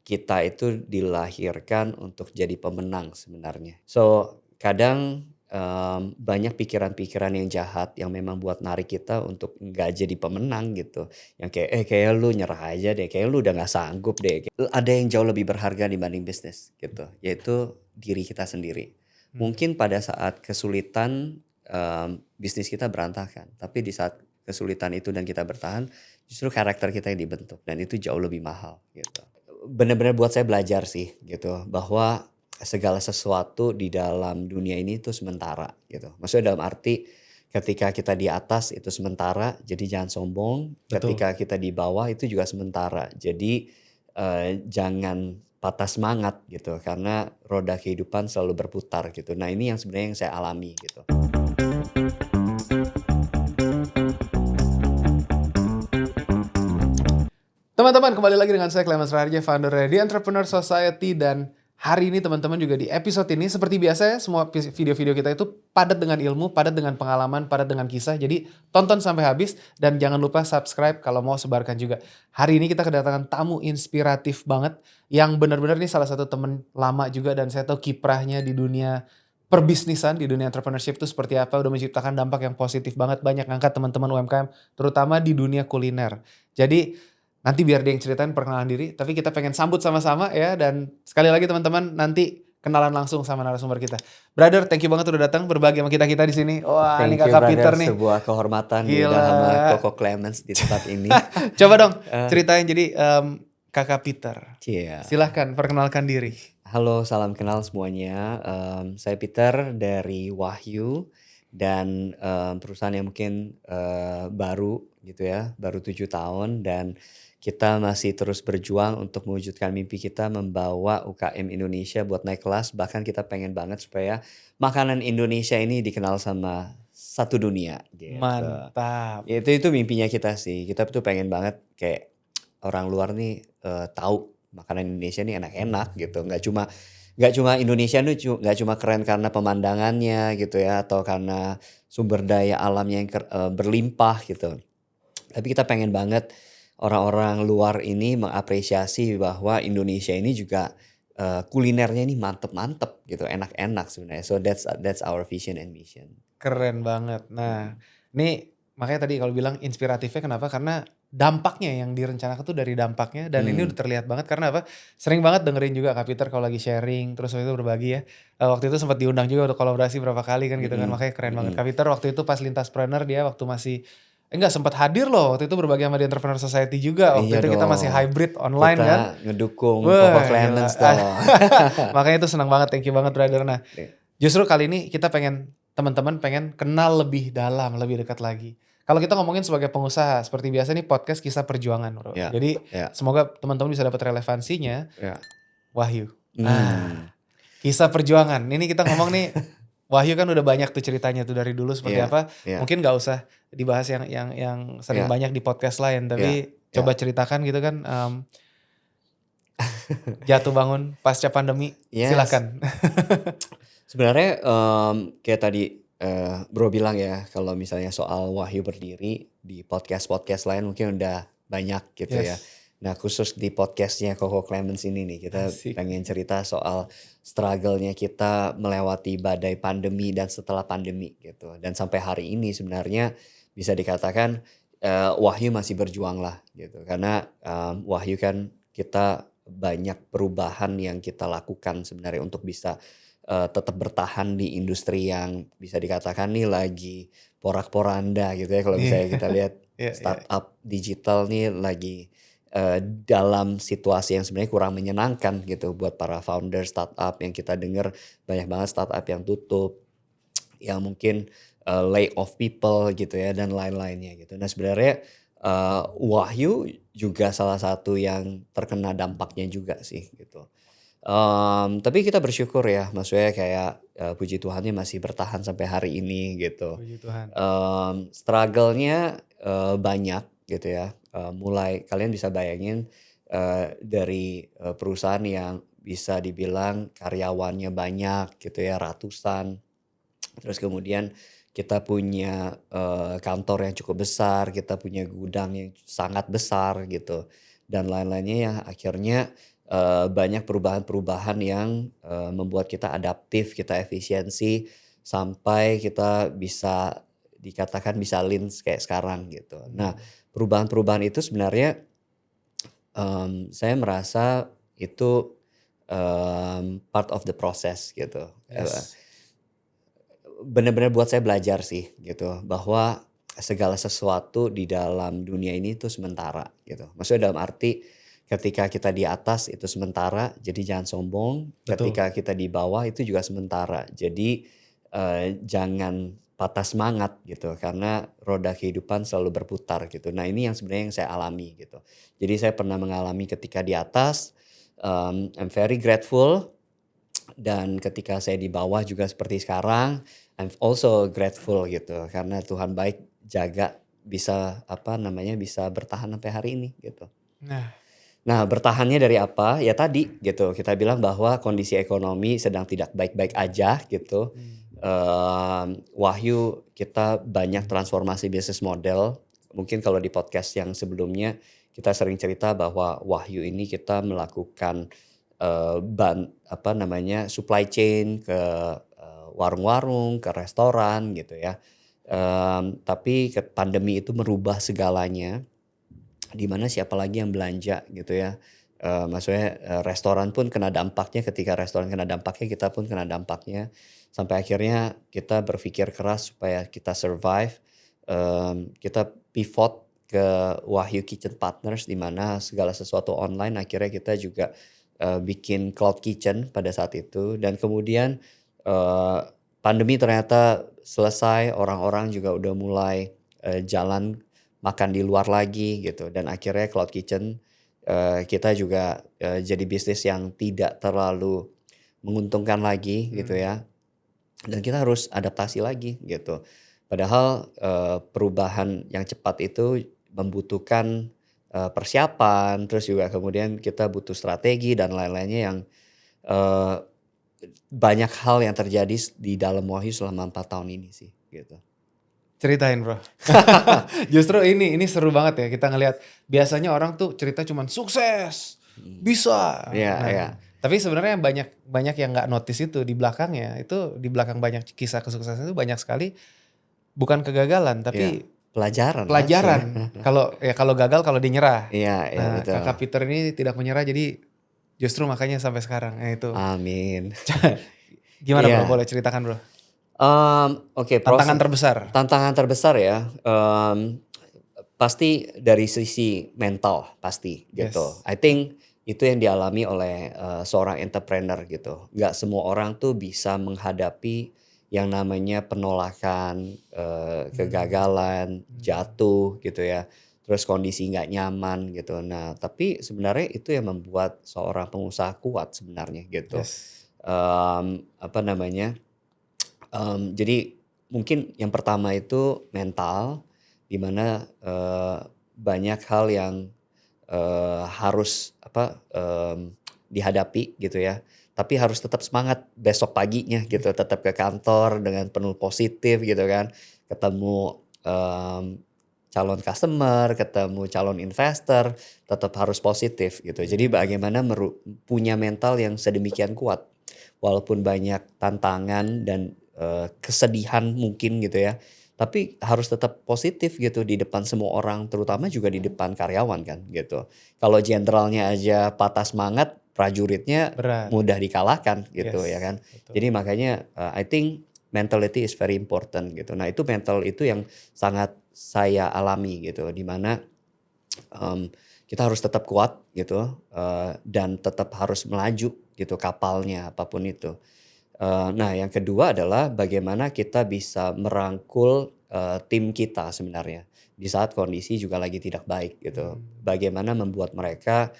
kita itu dilahirkan untuk jadi pemenang sebenarnya. So kadang banyak pikiran-pikiran yang jahat yang memang buat narik kita untuk nggak jadi pemenang gitu. Yang kayak, kayak lu nyerah aja deh, kayak lu udah nggak sanggup deh. Ada yang jauh lebih berharga dibanding bisnis gitu, yaitu diri kita sendiri. Mungkin pada saat kesulitan bisnis kita berantakan, tapi di saat kesulitan itu dan kita bertahan, justru karakter kita yang dibentuk dan itu jauh lebih mahal gitu. Benar-benar buat saya belajar sih gitu, bahwa segala sesuatu di dalam dunia ini itu sementara gitu. Maksudnya dalam arti ketika kita di atas itu sementara, jadi jangan sombong. Betul. Ketika kita di bawah itu juga sementara. Jadi jangan patah semangat gitu, karena roda kehidupan selalu berputar gitu. Nah ini yang sebenarnya yang saya alami gitu. Teman-teman, kembali lagi dengan saya Clemens Raharja, founder dari The Entrepreneur Society, dan hari ini teman-teman juga di episode ini seperti biasa ya, semua video-video kita itu padat dengan ilmu, padat dengan pengalaman, padat dengan kisah. Jadi tonton sampai habis dan jangan lupa subscribe kalau mau sebarkan juga. Hari ini kita kedatangan tamu inspiratif banget yang benar-benar nih salah satu teman lama juga, dan saya tahu kiprahnya di dunia perbisnisan, di dunia entrepreneurship itu seperti apa, udah menciptakan dampak yang positif banget, banyak ngangkat teman-teman UMKM terutama di dunia kuliner. Jadi nanti biar dia yang ceritain perkenalan diri, tapi kita pengen sambut sama-sama ya. Dan sekali lagi teman-teman, nanti kenalan langsung sama narasumber kita. Brother, thank you banget udah datang berbagi sama kita di sini. Wah, ini Thank you kakak brother, Peter nih. sebuah kehormatan Gila. diundang sama Coco Clemens di tempat ini. Coba dong ceritain jadi kakak Peter. Iya. Silahkan perkenalkan diri. Halo, salam kenal semuanya. Saya Peter dari Wahyu dan perusahaan yang mungkin baru gitu ya, baru 7 tahun, dan kita masih terus berjuang untuk mewujudkan mimpi kita membawa UKM Indonesia buat naik kelas. Bahkan kita pengen banget supaya makanan Indonesia ini dikenal sama satu dunia gitu. Mantap. Ya, itu mimpinya kita sih. Kita tuh pengen banget kayak orang luar nih tahu makanan Indonesia nih enak-enak gitu. Nggak cuma Indonesia nih nggak cuma keren karena pemandangannya gitu ya, atau karena sumber daya alamnya yang berlimpah gitu. Tapi kita pengen banget orang-orang luar ini mengapresiasi bahwa Indonesia ini juga kulinernya ini mantep-mantep gitu, enak-enak sebenarnya. So that's our vision and mission. Keren banget. Nah, ini makanya tadi kalau bilang inspiratifnya kenapa? Karena dampaknya yang direncanakan tuh dari dampaknya, dan ini udah terlihat banget karena apa? Sering banget dengerin juga Kak Peter kalau lagi sharing, terus waktu itu berbagi ya. Waktu itu sempat diundang juga untuk kolaborasi berapa kali kan gitu kan, makanya keren banget. Kak Peter waktu itu pas Lintaspreneur dia waktu masih enggak sempat hadir loh waktu itu berbagi sama The Entrepreneur Society juga. Waktu Iya itu kita masih dong. hybrid online Kita kan. ngedukung Wah, Coco gila. Clemens dong. Makanya itu senang banget, thank you banget brother. Nah, Iya. justru kali ini kita pengen teman-teman pengen kenal lebih dalam, lebih dekat lagi. Kalau kita ngomongin sebagai pengusaha, seperti biasa nih podcast kisah perjuangan, bro. Ya, Jadi ya, semoga teman-teman bisa dapat relevansinya. ya. Wahyu. Kisah perjuangan. Ini kita ngomong nih, Wahyu kan udah banyak tuh ceritanya tuh dari dulu seperti Iya, apa. iya, Mungkin nggak usah dibahas yang sering iya, banyak di podcast lain, tapi iya. coba ceritakan gitu kan. Jatuh bangun pasca pandemi. Yes. Silakan. Sebenarnya kayak tadi Bro bilang ya, kalau misalnya soal Wahyu berdiri di podcast lain mungkin udah banyak gitu ya. Nah khusus di podcastnya Coco Clemens ini nih, kita pengen cerita soal struggle-nya kita melewati badai pandemi dan setelah pandemi gitu. Dan sampai hari ini sebenarnya bisa dikatakan Wahyu masih berjuang lah gitu. Karena Wahyu kan kita banyak perubahan yang kita lakukan sebenarnya untuk bisa tetap bertahan di industri yang bisa dikatakan nih lagi porak-poranda gitu ya. Kalau misalnya kita lihat startup digital nih lagi dalam situasi yang sebenarnya kurang menyenangkan gitu buat para founder startup, yang kita dengar banyak banget startup yang tutup, yang mungkin lay off people gitu ya, dan lain-lainnya gitu. Nah sebenarnya Wahyu juga salah satu yang terkena dampaknya juga sih gitu. Tapi kita bersyukur ya, maksudnya kayak puji Tuhannya masih bertahan sampai hari ini gitu. Puji Tuhan. Struggle-nya banyak gitu ya. Mulai kalian bisa bayangin dari perusahaan yang bisa dibilang karyawannya banyak gitu ya, ratusan. Terus kemudian kita punya kantor yang cukup besar, kita punya gudang yang sangat besar gitu, dan lain-lainnya yang akhirnya banyak perubahan-perubahan yang membuat kita adaptif, kita efisiensi sampai kita bisa dikatakan bisa lean kayak sekarang gitu. Nah, perubahan-perubahan itu sebenarnya saya merasa itu part of the process gitu. Yes. Benar-benar buat saya belajar sih gitu, bahwa segala sesuatu di dalam dunia ini tuh sementara gitu. Maksudnya dalam arti ketika kita di atas itu sementara, jadi jangan sombong. Betul. Ketika kita di bawah itu juga sementara. Jadi jangan patah semangat gitu, karena roda kehidupan selalu berputar gitu. Nah ini yang sebenarnya yang saya alami gitu. Jadi saya pernah mengalami ketika di atas, I'm very grateful, dan ketika saya di bawah juga seperti sekarang, I'm also grateful gitu karena Tuhan baik jaga bisa apa namanya, bisa bertahan sampai hari ini gitu. Nah, Nah, bertahannya dari apa? Ya tadi gitu, kita bilang bahwa kondisi ekonomi sedang tidak baik-baik aja gitu. Wahyu, kita banyak transformasi bisnis model. Mungkin kalau di podcast yang sebelumnya kita sering cerita bahwa Wahyu ini kita melakukan apa namanya, supply chain ke warung-warung, ke restoran gitu ya. Tapi pandemi itu merubah segalanya, di mana siapa lagi yang belanja gitu ya. Maksudnya restoran pun kena dampaknya, ketika restoran kena dampaknya kita pun kena dampaknya. Sampai akhirnya kita berpikir keras supaya kita survive, kita pivot ke Wahyu Kitchen Partners di mana segala sesuatu online, akhirnya kita juga bikin cloud kitchen pada saat itu, dan kemudian pandemi ternyata selesai, orang-orang juga udah mulai jalan makan di luar lagi gitu, dan akhirnya cloud kitchen kita juga jadi bisnis yang tidak terlalu menguntungkan lagi gitu ya, dan kita harus adaptasi lagi gitu. Padahal perubahan yang cepat itu membutuhkan persiapan, terus juga kemudian kita butuh strategi dan lain-lainnya yang eee, banyak hal yang terjadi di dalam Wahyu selama 4 tahun ini sih gitu. ceritain Bro. Justru ini seru banget ya kita ngelihat biasanya orang tuh cerita cuman sukses, Mhm. bisa. Iya, Nah, iya. tapi sebenarnya banyak banyak yang nggak notice itu di belakangnya. Itu di belakang banyak kisah kesuksesan itu banyak sekali bukan kegagalan Iya, tapi pelajaran lah sebenarnya. pelajaran. Kalau gagal kalau dia nyerah. Iya, iya Nah, betul. Kakak Peter ini tidak menyerah jadi justru makanya sampai sekarang. Nah, itu. Amin. Gimana Bro? Iya, Boleh ceritakan Bro? oke, Tantangan terbesar. tantangan terbesar ya, pasti dari sisi mental pasti gitu. Yes. I think itu yang dialami oleh seorang entrepreneur gitu. Nggak semua orang tuh bisa menghadapi yang namanya penolakan, kegagalan, Mmm. jatuh gitu ya, terus kondisi nggak nyaman gitu. Nah, tapi sebenarnya itu yang membuat seorang pengusaha kuat sebenarnya gitu. Yes. Apa namanya, jadi mungkin yang pertama itu mental, di mana banyak hal yang harus apa, dihadapi gitu ya. Tapi harus tetap semangat besok paginya gitu, tetap ke kantor dengan penuh positif gitu kan. Ketemu calon customer, ketemu calon investor, tetap harus positif gitu. Jadi Iya. bagaimana punya mental yang sedemikian kuat, walaupun banyak tantangan dan kesedihan mungkin gitu ya. Tapi harus tetap positif gitu di depan semua orang, terutama juga di depan karyawan kan gitu. Kalau jenderalnya aja patah semangat, prajuritnya Berat. mudah dikalahkan gitu ya Yes, kan. betul. Jadi makanya I think mentality is very important gitu. Nah itu mental itu yang sangat saya alami gitu, di mana kita harus tetap kuat gitu, dan tetap harus melaju gitu kapalnya, apapun itu. Nah yang kedua adalah bagaimana kita bisa merangkul tim kita sebenarnya di saat kondisi juga lagi tidak baik gitu. Mmm, Bagaimana membuat mereka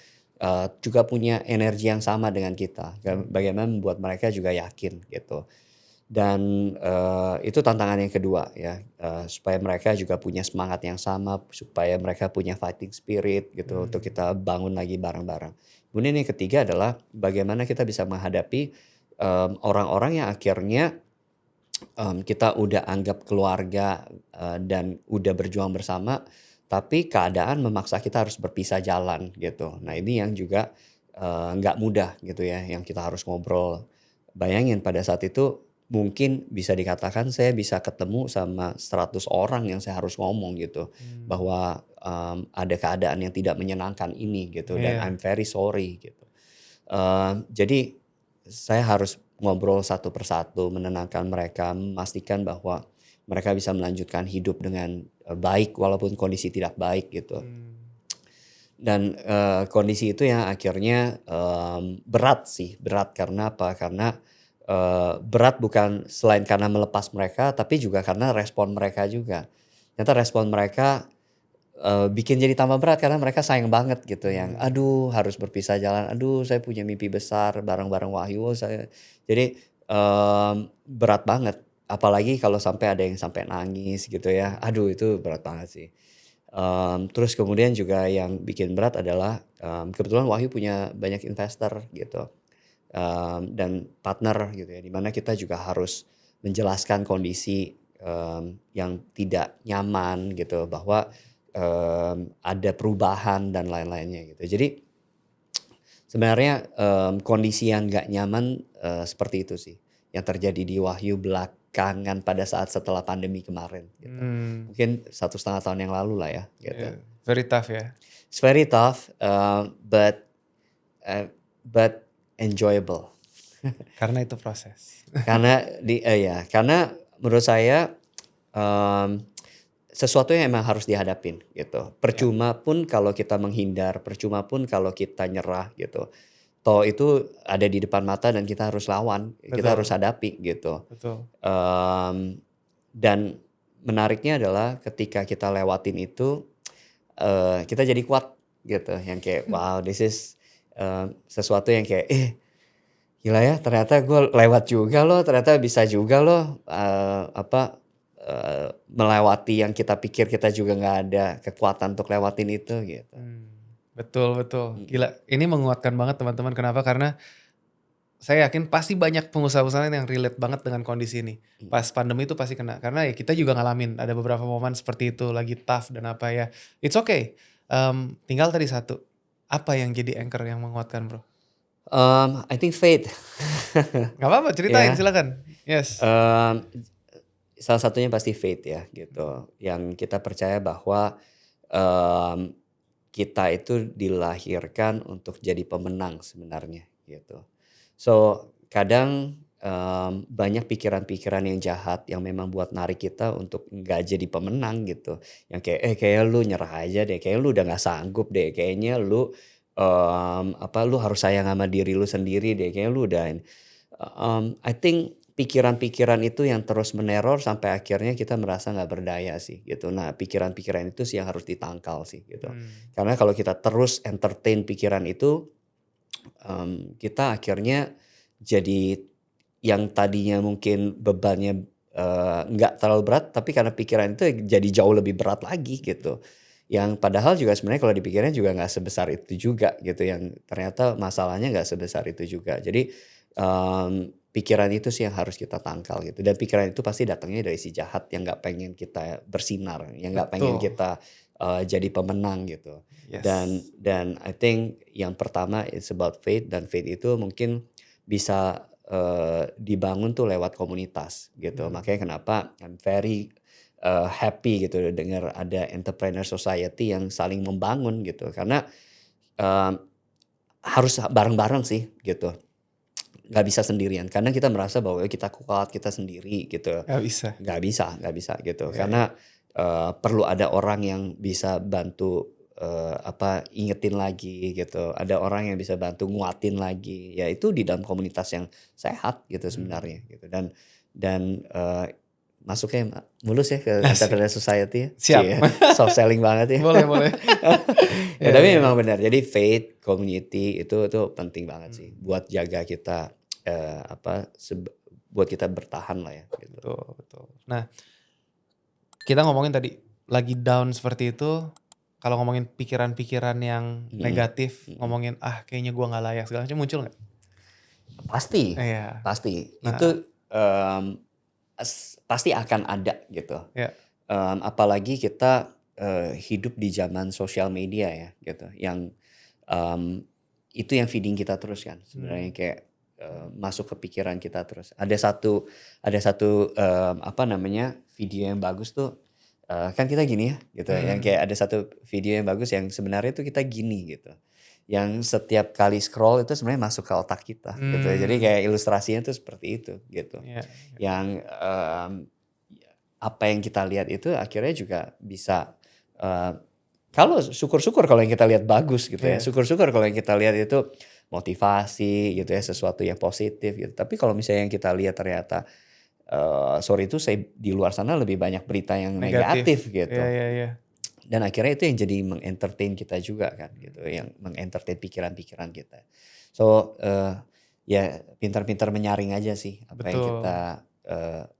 juga punya energi yang sama dengan kita, mhm. bagaimana membuat mereka juga yakin gitu. Dan itu tantangan yang kedua ya, supaya mereka juga punya semangat yang sama, supaya mereka punya fighting spirit gitu untuk Mmm, kita bangun lagi bareng-bareng. Kemudian yang ketiga adalah bagaimana kita bisa menghadapi orang-orang yang akhirnya kita udah anggap keluarga dan udah berjuang bersama, tapi keadaan memaksa kita harus berpisah jalan gitu. Nah ini yang juga nggak mudah gitu ya, yang kita harus ngobrol. Bayangin pada saat itu mungkin bisa dikatakan saya bisa ketemu sama 100 orang yang saya harus ngomong gitu, Mmm, bahwa, ada keadaan yang tidak menyenangkan ini gitu dan iya, I'm very sorry gitu. Jadi saya harus ngobrol satu persatu, menenangkan mereka, memastikan bahwa mereka bisa melanjutkan hidup dengan, baik walaupun kondisi tidak baik gitu. mmm, Dan, kondisi itu yang akhirnya, berat sih, berat karena apa? Karena, berat bukan selain karena melepas mereka, tapi juga karena respon mereka juga. Ternyata respon mereka, bikin jadi tambah berat karena mereka sayang banget gitu yang, mmm, "Aduh harus berpisah jalan, aduh saya punya mimpi besar bareng-bareng Wahyu saya." Jadi, berat banget, apalagi kalau sampai ada yang sampai nangis gitu ya, mmm, aduh itu berat banget sih. Terus kemudian juga yang bikin berat adalah, kebetulan Wahyu punya banyak investor gitu, dan partner gitu ya, di mana kita juga harus menjelaskan kondisi, yang tidak nyaman gitu bahwa, ada perubahan dan lain-lainnya gitu. Jadi sebenarnya, kondisi yang nggak nyaman, seperti itu sih yang terjadi di Wahyu belakangan pada saat setelah pandemi kemarin gitu. mmm, Mungkin 1,5 tahun yang lalu lah ya gitu. iya, very tough ya? It's very tough, uh, but enjoyable. Karena itu proses. Karena menurut saya, mmm, sesuatu yang emang harus dihadapin gitu. Ya, Percuma pun kalau kita menghindar, percuma pun kalau kita nyerah gitu. Toh itu ada di depan mata dan kita harus lawan, kita harus betul, hadapi gitu. betul, Mmm, dan menariknya adalah ketika kita lewatin itu, kita jadi kuat gitu, yang kayak, wow this is, sesuatu yang kayak, gila ya ternyata gue lewat juga loh, ternyata bisa juga loh, melewati yang kita pikir kita juga nggak ada kekuatan untuk lewatin itu gitu. betul, betul. Mhm, Gila, ini menguatkan banget teman-teman, kenapa? Karena saya yakin pasti banyak pengusaha-pengusaha lain yang relate banget dengan kondisi ini. mhm. Pas pandemi itu pasti kena, karena ya kita juga ngalamin ada beberapa momen seperti itu, lagi tough dan apa ya. It's okay, tinggal tadi satu, apa yang jadi anchor yang menguatkan, Bro? I think fate. Nggak apa-apa, ceritain Ya, silakan. Yes. mmm, salah satunya pasti fate ya gitu, yang kita percaya bahwa, mmm, kita itu dilahirkan untuk jadi pemenang sebenarnya gitu. So kadang, banyak pikiran-pikiran yang jahat yang memang buat narik kita untuk nggak jadi pemenang gitu. Yang kayak, kayaknya lu nyerah aja deh, kayaknya lu udah nggak sanggup deh, kayaknya lu, lu harus sayang sama diri lu sendiri deh, kayaknya lu udah I think pikiran-pikiran itu yang terus meneror sampai akhirnya kita merasa nggak berdaya sih gitu. Nah pikiran-pikiran itu sih yang harus ditangkal sih gitu. Mmm, Karena kalau kita terus entertain pikiran itu, kita akhirnya jadi yang tadinya mungkin bebannya, nggak terlalu berat, tapi karena pikiran itu jadi jauh lebih berat lagi gitu. Yang padahal juga sebenarnya kalau dipikirnya juga nggak sebesar itu juga gitu, yang ternyata masalahnya nggak sebesar itu juga. Jadi, pikiran itu sih yang harus kita tangkal gitu, dan pikiran itu pasti datangnya dari si jahat yang nggak pengen kita bersinar, yang nggak pengen betul. kita, jadi pemenang gitu. Dan Yes. dan I think yang pertama it's about faith, dan faith itu mungkin bisa, dibangun tuh lewat komunitas gitu. Mmm, Makanya kenapa I'm very, happy gitu dengar ada entrepreneur society yang saling membangun gitu. Karena, eee, harus bareng-bareng sih gitu, nggak bisa sendirian. Kadang kita merasa bahwa kita kuat, kita sendiri gitu. nggak bisa. Nggak bisa gitu. Iya, iya. Karena, perlu ada orang yang bisa bantu, ingetin lagi gitu. Ada orang yang bisa bantu nguatin lagi. Ya itu di dalam komunitas yang sehat gitu Mmm, sebenarnya gitu. Dan, masuknya mulus ya ke asik. entrepreneur society ya. Siap. Cie, soft selling banget ya. Boleh, boleh. Ya Iya, tapi iya, memang iya. benar. Jadi faith, community itu penting banget sih Mmm, buat jaga kita, eee, apa, seb buat kita bertahan lah ya gitu. betul, betul. Nah, kita ngomongin tadi, lagi down seperti itu, kalau ngomongin pikiran-pikiran yang Mhm, negatif, mhm. ngomongin, "Ah, kayaknya gua nggak layak," segala macam muncul nggak? Pasti Iya. pasti. Itu, Nah, pasti akan ada gitu. ya, Apalagi kita, hidup di zaman sosial media ya gitu, yang, mmm, itu yang feeding kita terus kan sebenarnya kayak masuk ke pikiran kita terus. Ada satu apa namanya video yang bagus tuh kan kita gini ya gitu yang kayak ada satu video yang bagus yang sebenarnya tuh kita gini gitu. Yang setiap kali scroll itu sebenarnya masuk ke otak kita gitu. Jadi kayak ilustrasinya tuh seperti itu gitu. Yang apa yang kita lihat itu akhirnya juga bisa kalau syukur-syukur kalau yang kita lihat bagus gitu ya. Syukur-syukur kalau yang kita lihat itu motivasi gitu ya, sesuatu yang positif gitu. Tapi kalau misalnya yang kita lihat ternyata sorry itu saya di luar sana lebih banyak berita yang negatif gitu. Dan akhirnya itu yang jadi mengentertain kita juga kan gitu, yang mengentertain pikiran-pikiran kita. So ya pintar-pintar menyaring aja sih apa yang kita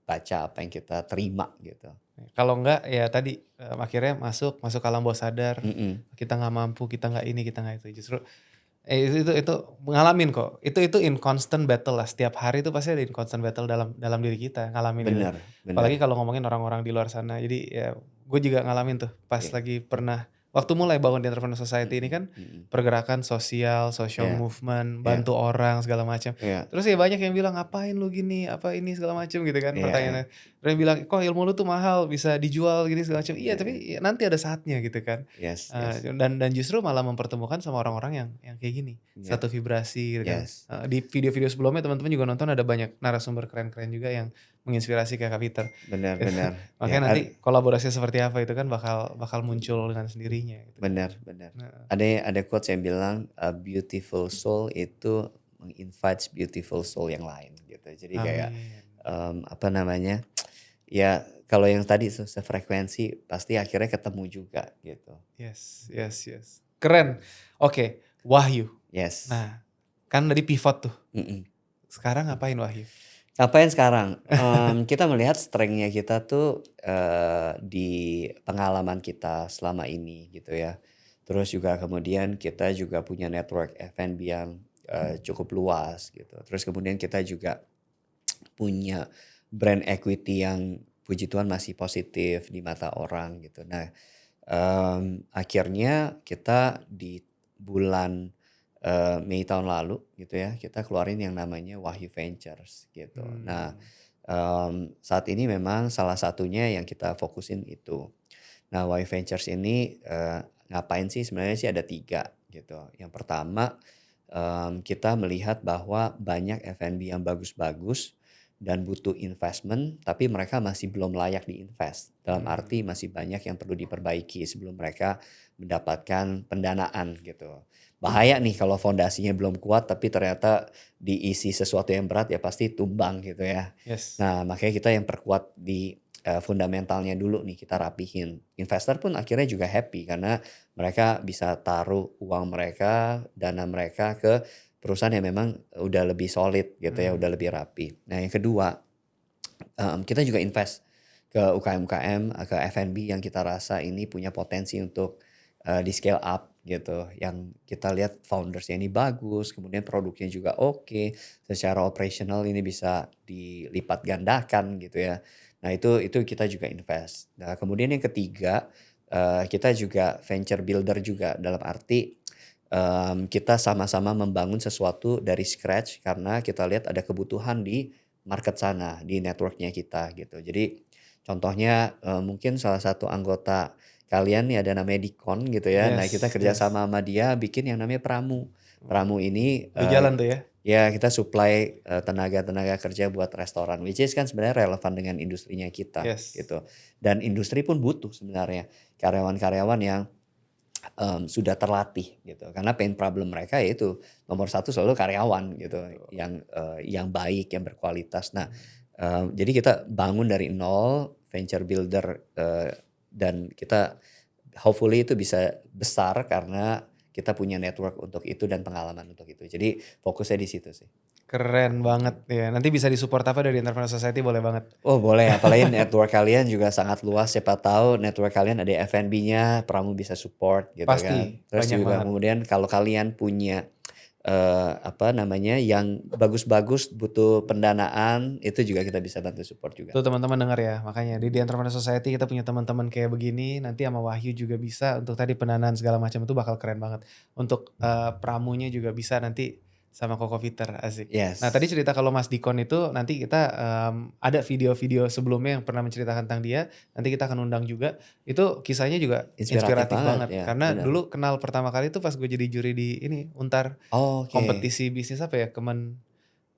baca, apa yang kita terima gitu. Kalau enggak ya tadi akhirnya masuk alam bawah sadar, kita nggak mampu, kita nggak ini, kita nggak itu. Justru itu ngalamin kok. Itu in constant battle lah. Setiap hari itu pasti ada in constant battle dalam diri kita ngalamin itu. Benar. Apalagi kalau ngomongin orang-orang di luar sana. Jadi ya gue juga ngalamin tuh pas lagi pernah waktu mulai bangun di Entrepreneur Society ini kan pergerakan sosial, social movement, bantu orang segala macam. Terus ya banyak yang bilang ngapain lu gini, apa ini segala macam gitu kan pertanyaannya. Terus yang bilang kok ilmu lu tuh mahal bisa dijual gini segala macam. Iya tapi ya, nanti ada saatnya gitu kan. Dan justru malah mempertemukan sama orang-orang yang kayak gini. Satu vibrasi gitu kan. Di video-video sebelumnya teman-teman juga nonton ada banyak narasumber keren-keren juga yang menginspirasi kayak Kak Peter. Benar. Makanya nanti kolaborasi seperti apa itu kan bakal muncul dengan sendirinya. Gitu. Benar. Ada quotes yang bilang a beautiful soul itu menginvite beautiful soul yang lain gitu. Jadi kayak apa namanya? Ya kalau yang tadi sefrekuensi pasti akhirnya ketemu juga gitu. Yes. Keren. Oke, Wahyu. Yes. Nah, kan tadi pivot tuh. Sekarang ngapain Wahyu? Ngapain sekarang? Kita melihat strength-nya kita tuh di pengalaman kita selama ini gitu ya. Terus juga kemudian kita juga punya network F&B yang cukup luas gitu. Terus kemudian kita juga punya brand equity yang puji Tuhan masih positif di mata orang gitu. Nah akhirnya kita di bulan Mei tahun lalu gitu ya kita keluarin yang namanya Wahyu Ventures gitu. Nah saat ini memang salah satunya yang kita fokusin itu. Nah Wahyu Ventures ini ngapain sih sebenarnya sih ada 3 gitu. Yang pertama kita melihat bahwa banyak F&B yang bagus-bagus dan butuh investment tapi mereka masih belum layak diinvest. Dalam arti masih banyak yang perlu diperbaiki sebelum mereka mendapatkan pendanaan gitu. Bahaya nih kalau fondasinya belum kuat tapi ternyata diisi sesuatu yang berat ya pasti tumbang gitu ya. Nah makanya kita yang perkuat di fundamentalnya dulu nih kita rapihin. Investor pun akhirnya juga happy karena mereka bisa taruh uang mereka, dana mereka ke perusahaan yang memang udah lebih solid gitu ya, udah lebih rapi. Nah yang kedua kita juga invest ke UKM-UKM, ke F&B yang kita rasa ini punya potensi untuk di scale up gitu. Yang kita lihat foundersnya ini bagus, kemudian produknya juga oke, secara operational ini bisa dilipat gandakan gitu ya. Nah itu kita juga invest. Nah kemudian yang ketiga kita juga venture builder juga dalam arti kita sama-sama membangun sesuatu dari scratch karena kita lihat ada kebutuhan di market sana, di networknya kita gitu. Jadi contohnya mungkin salah satu anggota kalian nih ada namanya Dikon gitu ya. Nah kita kerjasama sama dia bikin yang namanya Pramu. Pramu ini di jalan tuh ya? Ya kita supply tenaga kerja buat restoran, which is kan sebenarnya relevan dengan industrinya kita gitu. Dan industri pun butuh sebenarnya karyawan-karyawan yang sudah terlatih gitu. Karena pain problem mereka yaitu nomor 1 selalu karyawan gitu, yang baik, yang berkualitas. Nah jadi kita bangun dari nol, venture builder dan kita hopefully itu bisa besar karena kita punya network untuk itu dan pengalaman untuk itu. Jadi fokusnya di situ sih. Keren banget ya. Nanti bisa disupport apa dari Entrepreneur Society boleh banget. Oh boleh, apalagi network kalian juga sangat luas. Siapa tahu network kalian ada F&B-nya, Pramu bisa support gitu pasti, kan. Terus juga banget. kemudian kalau kalian punya apa namanya, yang bagus-bagus butuh pendanaan, itu juga kita bisa bantu support juga. Tuh teman-teman dengar ya, makanya di The Entrepreneur Society kita punya teman-teman kayak begini, nanti sama Wahyu juga bisa untuk tadi pendanaan segala macam itu bakal keren banget. Untuk pramunya juga bisa nanti sama Koko Peter, asik. Nah tadi Yes, cerita kalau Mas Dikon itu nanti kita ada video-video sebelumnya yang pernah menceritakan tentang dia, nanti kita akan undang juga. Itu kisahnya juga inspiratif inspiratif banget banget, ya, karena benar. dulu kenal pertama kali itu pas gue jadi juri di ini, Untar Oke, kompetisi bisnis apa ya,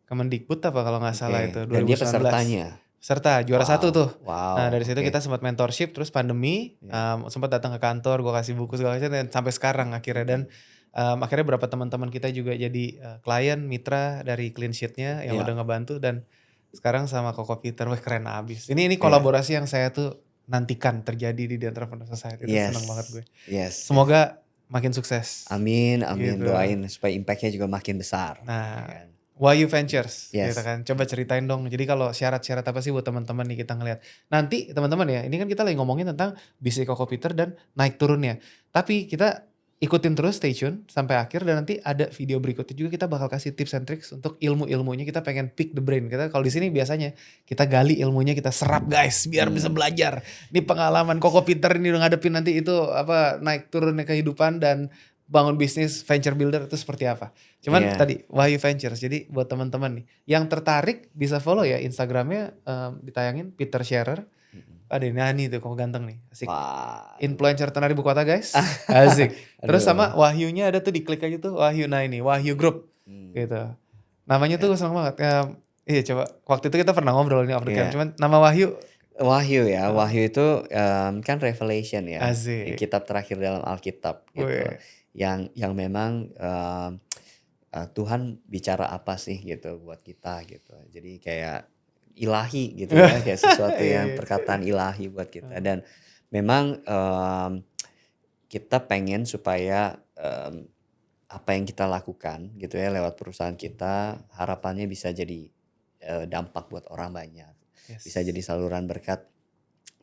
Kemendikbud apa kalau nggak oke, salah itu dan dia 2019. pesertanya? Serta juara satu Wow, tuh. Nah wow, dari situ oke, kita sempat mentorship terus pandemi, ya, sempat datang ke kantor, gue kasih buku segala macam dan sampai sekarang akhirnya dan, mhm, akhirnya beberapa teman-teman kita juga jadi, klien, mitra dari Clean Sheet-nya yang iya, udah ngebantu dan sekarang sama Koko Peter, wah keren abis. Ini iya, kolaborasi yang saya tuh nantikan terjadi di The Entrepreneur Society itu seneng banget yes, gue. yes. Semoga makin sukses, Amin, amin, gitu. doain supaya impact-nya juga makin besar, ya Nah, kan? Wahyu Ventures gitu Yes, kan. Coba ceritain dong. Jadi kalau syarat-syarat apa sih buat teman-teman nih kita ngelihat. Nanti teman-teman ya, ini kan kita lagi ngomongin tentang bisnis Koko Peter dan naik turunnya. Tapi kita ikutin terus stay tune sampai akhir dan nanti ada video berikutnya juga kita bakal kasih tips and tricks untuk ilmu-ilmunya kita pengen pick the brain. Kita kalau di sini biasanya kita gali ilmunya, kita serap guys biar bisa hmm, belajar. Ini pengalaman Koko Peter ini udah ngadepin nanti itu apa naik turunnya kehidupan dan bangun bisnis venture builder itu seperti apa. Cuman iya, tadi Wahyu Ventures. Jadi buat teman-teman nih yang tertarik bisa follow ya Instagramnya ditayangin Peter Scherer. mhm. Ada Nani tuh kok ganteng nih. Asik. Wah, Influencer tenar ibu kota guys. Asik. Terus aduh, sama Wahyunya ada tuh diklik aja tuh Wahyu nah ini Wahyu Group hmm, gitu. Namanya ya, tuh seneng banget. Iya coba waktu itu kita pernah ngobrol ini off the cam. iya. Cuman nama Wahyu Wahyu ya, eh, Wahyu itu kan Revelation ya, asik. kitab terakhir dalam Alkitab gitu, Wih. yang memang Tuhan bicara apa sih gitu buat kita gitu. Jadi kayak ilahi gitu ya, kayak sesuatu Iya, yang iya. perkataan ilahi buat kita Eh, dan memang kita pengen supaya apa yang kita lakukan gitu ya lewat perusahaan kita harapannya bisa jadi dampak buat orang banyak, bisa jadi Yes. saluran berkat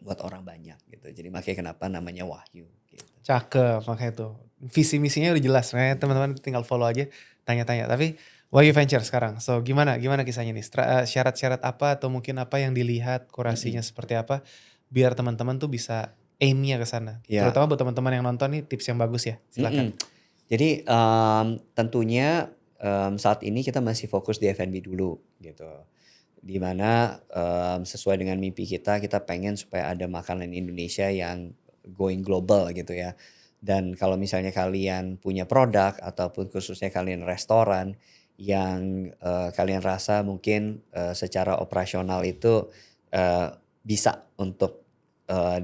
buat orang banyak gitu. Jadi makanya kenapa namanya Wahyu gitu. Cakep, makanya tuh. Visi misinya udah jelas, makanya Mhm, teman-teman tinggal follow aja, tanya-tanya. Tapi Wahyu Venture sekarang, so gimana gimana kisahnya nih? Syarat-syarat apa atau mungkin apa yang dilihat, kurasinya mhm, seperti apa, biar teman-teman tuh bisa aim-nya ke sana. iya, Terutama buat teman-teman yang nonton nih tips yang bagus ya, silakan. mhm. Jadi, tentunya, saat ini kita masih fokus di F&B dulu gitu. Di mana, sesuai dengan mimpi kita pengen supaya ada makanan Indonesia yang going global gitu ya. Dan kalau misalnya kalian punya produk ataupun khususnya kalian restoran yang, kalian rasa mungkin, secara operasional itu, bisa untuk,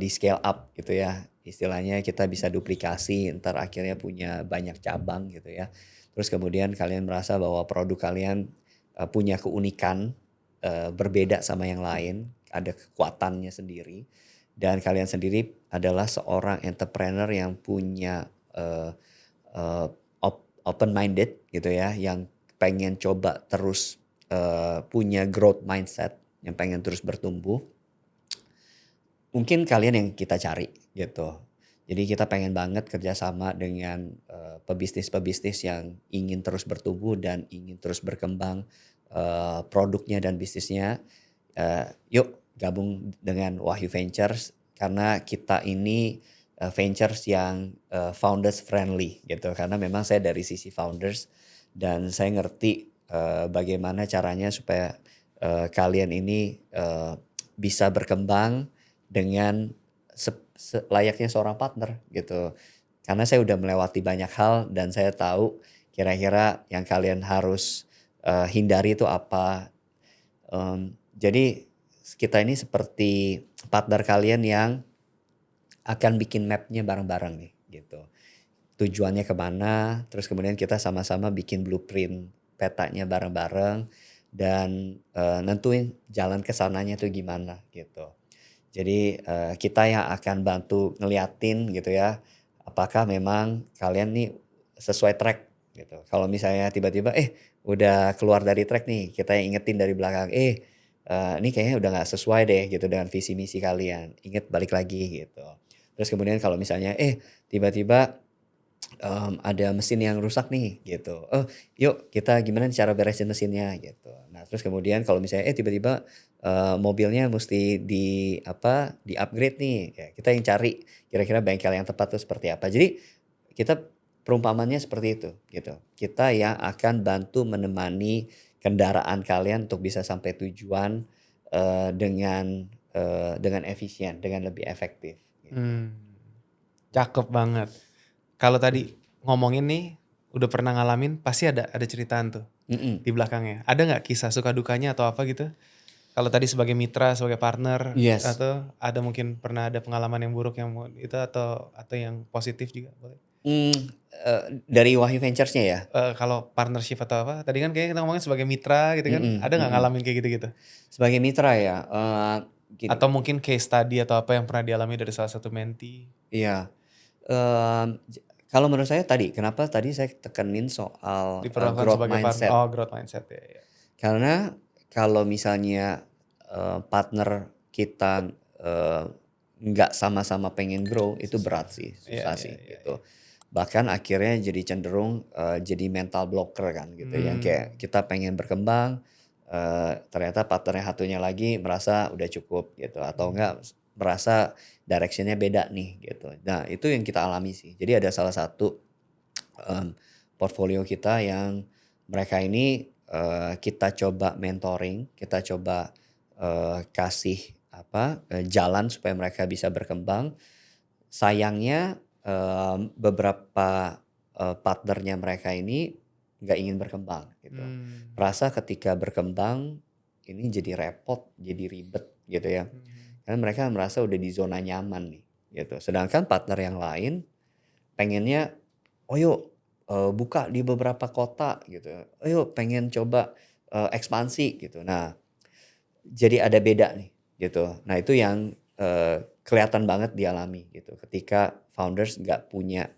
di-scale up gitu ya. Istilahnya kita bisa duplikasi, entar akhirnya punya banyak cabang gitu ya. Terus kemudian kalian merasa bahwa produk kalian, punya keunikan, berbeda sama yang lain, ada kekuatannya sendiri, dan kalian sendiri adalah seorang entrepreneur yang punya, eee eee, open minded gitu ya, yang pengen coba terus, punya growth mindset, yang pengen terus bertumbuh. Mungkin kalian yang kita cari gitu. Jadi kita pengen banget kerjasama dengan, pebisnis-pebisnis yang ingin terus bertumbuh dan ingin terus berkembang, produknya dan bisnisnya. Yuk gabung dengan Wahyu Ventures karena kita ini, ventures yang, founders friendly gitu. Karena memang saya dari sisi founders dan saya ngerti, bagaimana caranya supaya, kalian ini, bisa berkembang dengan layaknya seorang partner gitu. Karena saya udah melewati banyak hal dan saya tahu kira-kira yang kalian harus, hindari itu apa. Jadi kita ini seperti partner kalian yang akan bikin map-nya bareng-bareng nih gitu. Tujuannya kemana, terus kemudian kita sama-sama bikin blueprint petanya bareng-bareng dan, nentuin jalan ke sananya tuh gimana gitu. Jadi, kita yang akan bantu ngeliatin gitu ya, apakah memang kalian nih sesuai track gitu. Kalau misalnya tiba-tiba, udah keluar dari track nih, kita yang ingetin dari belakang, ini kayaknya udah nggak sesuai deh gitu dengan visi misi kalian, inget balik lagi gitu. Terus kemudian kalau misalnya, tiba-tiba ada mesin yang rusak nih gitu. Oh, yuk kita gimana nih cara beresin mesinnya gitu. Nah, terus kemudian kalau misalnya tiba-tiba mobilnya mesti di-upgrade nih, ya kita yang cari kira-kira bengkel yang tepat tuh seperti apa. Jadi kita perumpamannya seperti itu gitu. Kita yang akan bantu menemani kendaraan kalian untuk bisa sampai tujuan dengan efisien, dengan lebih efektif gitu. Hmm, cakep banget. Kalau tadi ngomongin nih, udah pernah ngalamin, pasti ada ceritaan tuh Mhm. di belakangnya. Ada nggak kisah suka dukanya atau apa gitu? Kalau tadi sebagai mitra, sebagai partner, Yes. atau ada mungkin pernah ada pengalaman yang buruk yang itu atau yang positif juga boleh. Mmm, dari Wahyu Ventures-nya ya? Kalau partnership atau apa, tadi kan kayaknya kita ngomongin sebagai mitra gitu kan, Mhm ada nggak mhm. ngalamin kayak gitu-gitu? Sebagai mitra ya, gini, Atau mungkin case study atau apa yang pernah dialami dari salah satu mentee? iya, mmm, kalau menurut saya tadi, kenapa tadi saya tekenin soal, Diperlakukan growth sebagai mindset. oh growth mindset ya, ya. Karena kalau misalnya, partner kita, nggak sama-sama pengen grow, itu Susah. berat sih, Iya susah iya sih iya iya. gitu. Bahkan akhirnya jadi cenderung, jadi mental blocker kan gitu, yang kayak Mmm, kita pengen berkembang, ternyata partner yang satunya lagi merasa udah cukup gitu, atau enggak mmm, merasa direction-nya beda nih gitu. Nah, itu yang kita alami sih. Jadi ada salah satu, mmm, portfolio kita yang mereka ini, kita coba mentoring, kita coba, kasih jalan supaya mereka bisa berkembang. Sayangnya, beberapa, partnernya mereka ini nggak ingin berkembang gitu. mmm, Merasa ketika berkembang ini jadi repot, jadi ribet gitu ya. mhm, Karena mereka merasa udah di zona nyaman nih gitu. Sedangkan partner yang lain pengennya, "Oh yuk, buka di beberapa kota," gitu. "Oh yuk pengen coba, ekspansi," gitu. Nah, jadi ada beda nih, gitu. Nah itu yang, kelihatan banget dialami gitu. Ketika founders nggak punya,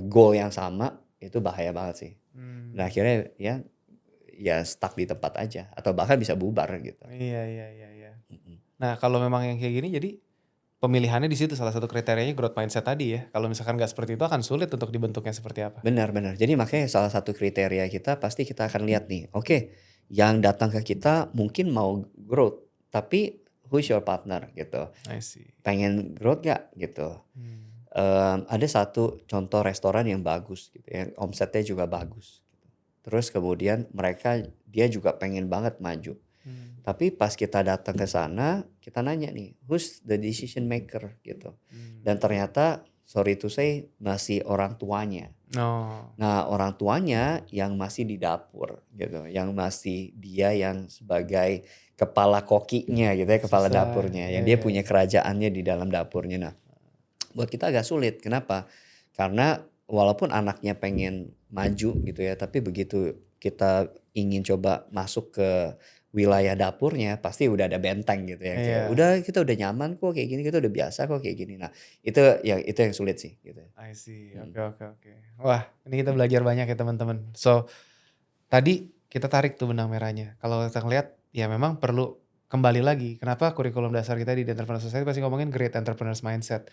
goal yang sama, itu bahaya banget sih. Nah mmm. akhirnya ya stuck di tempat aja atau bahkan bisa bubar gitu. Iya iya iya iya. Mhm. Nah kalau memang yang kayak gini jadi, pemilihannya di situ salah satu kriterianya growth mindset tadi ya? Kalau misalkan nggak seperti itu akan sulit untuk dibentuknya seperti apa? Benar benar. Jadi makanya salah satu kriteria kita pasti kita akan lihat nih, oke, yang datang ke kita mungkin mau growth, tapi who's your partner gitu. I see. Pengen growth nggak gitu. Mmm, Ada satu contoh restoran yang bagus gitu ya, omsetnya juga bagus gitu. Terus kemudian dia juga pengen banget maju. mmm, Tapi pas kita datang ke sana, kita nanya nih, "Who's the decision maker?" gitu. Dan mmm. ternyata sorry to say masih orang tuanya. Oh, Nah, orang tuanya yang masih di dapur gitu, yang masih dia yang sebagai kepala kokinya gitu ya, kepala susah. dapurnya, Iya yang dia iya punya iya. kerajaannya di dalam dapurnya. Nah, buat kita agak sulit, kenapa? Karena walaupun anaknya pengen maju gitu ya, tapi begitu kita ingin coba masuk ke wilayah dapurnya, pasti udah ada benteng gitu ya, kayak, Iya, "Udah kita udah nyaman kok kayak gini, kita udah biasa kok kayak gini." Nah, itu yang sulit sih gitu. I see. Mhm. Oke oke oke. Wah, ini kita belajar banyak ya teman-teman. So, tadi kita tarik tuh benang merahnya. Kalau kita ngelihat, ya memang perlu kembali lagi, kenapa kurikulum dasar kita di Entrepreneur Society pasti ngomongin Great Entrepreneurs Mindset.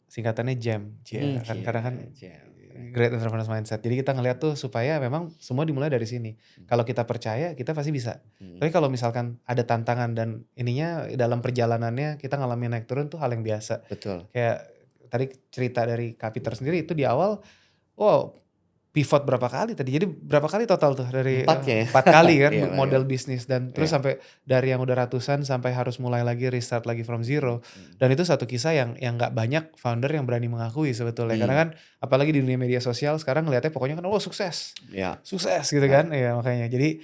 Singkatannya GEM, cie kan Iya, karena kan jam, Great Entrepreneurs Mindset. Jadi kita ngelihat tuh supaya memang semua dimulai dari sini. Kalau kita percaya, kita pasti bisa. mhm, Tapi kalau misalkan ada tantangan dan ininya dalam perjalanannya kita ngalamin naik turun tuh hal yang biasa. betul. Kayak tadi cerita dari Kak Peter sendiri itu di awal, wow, pivot berapa kali tadi? Jadi berapa kali total tuh dari, 4 kayaknya. 4 kali kan Iya iya model bisnis dan terus iya, sampai dari yang udah ratusan sampai harus mulai lagi restart lagi from mhm zero. mhm. Dan itu satu kisah yang nggak banyak founder yang berani mengakui sebetulnya. Karena Mmm, kan apalagi di dunia media sosial sekarang ngelihatnya pokoknya kan, "Oh sukses, iya sukses," gitu iya, kan. Iya makanya. Jadi,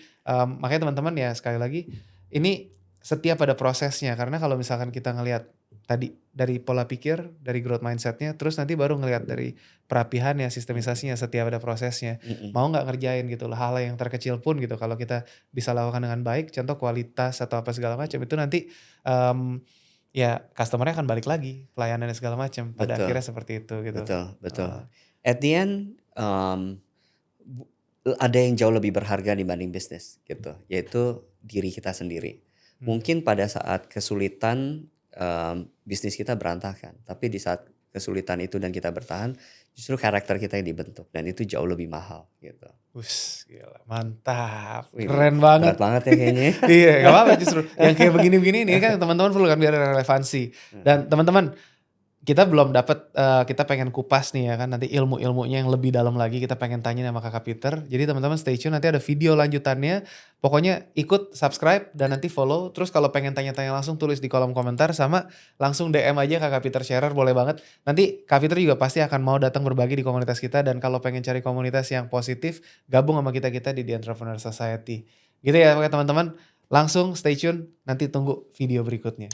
makanya teman-teman ya sekali lagi, ini setiap ada prosesnya karena kalau misalkan kita ngelihat tadi dari pola pikir, dari growth mindset-nya, terus nanti baru ngelihat dari perapihannya, mhm sistemisasinya, setiap ada prosesnya. mhm, Mau nggak ngerjain gitu loh, hal yang terkecil pun gitu kalau kita bisa lakukan dengan baik, contoh kualitas atau apa segala macam, itu nanti, mmm, ya customer-nya akan balik lagi, pelayanannya segala macam, pada betul akhirnya seperti itu gitu. betul betul. Heeh, At the end, bu ada yang jauh lebih berharga dibanding bisnis gitu, yaitu diri kita sendiri. mmm, Mungkin pada saat kesulitan, bisnis kita berantakan, tapi di saat kesulitan itu dan kita bertahan, justru karakter kita yang dibentuk dan itu jauh lebih mahal gitu. Gila, mantap. Wih, Keren banget. berat banget ya kayaknya. Iya, gak apa-apa justru. Yang kayak begini-begini ini kan teman-teman perlu kan biar ada relevansi. Dan teman-teman, kita belum dapat, kita pengen kupas nih ya kan nanti ilmu-ilmunya yang lebih dalam lagi kita pengen tanya sama Kakak Peter. Jadi teman-teman stay tune nanti ada video lanjutannya. Pokoknya ikut subscribe dan nanti follow. Terus kalau pengen tanya-tanya langsung tulis di kolom komentar sama langsung DM aja Kakak Peter Sharer boleh banget. Nanti Kak Peter juga pasti akan mau datang berbagi di komunitas kita dan kalau pengen cari komunitas yang positif gabung sama kita-kita di The Entrepreneur Society. Gitu ya teman-teman. Langsung stay tune nanti tunggu video berikutnya.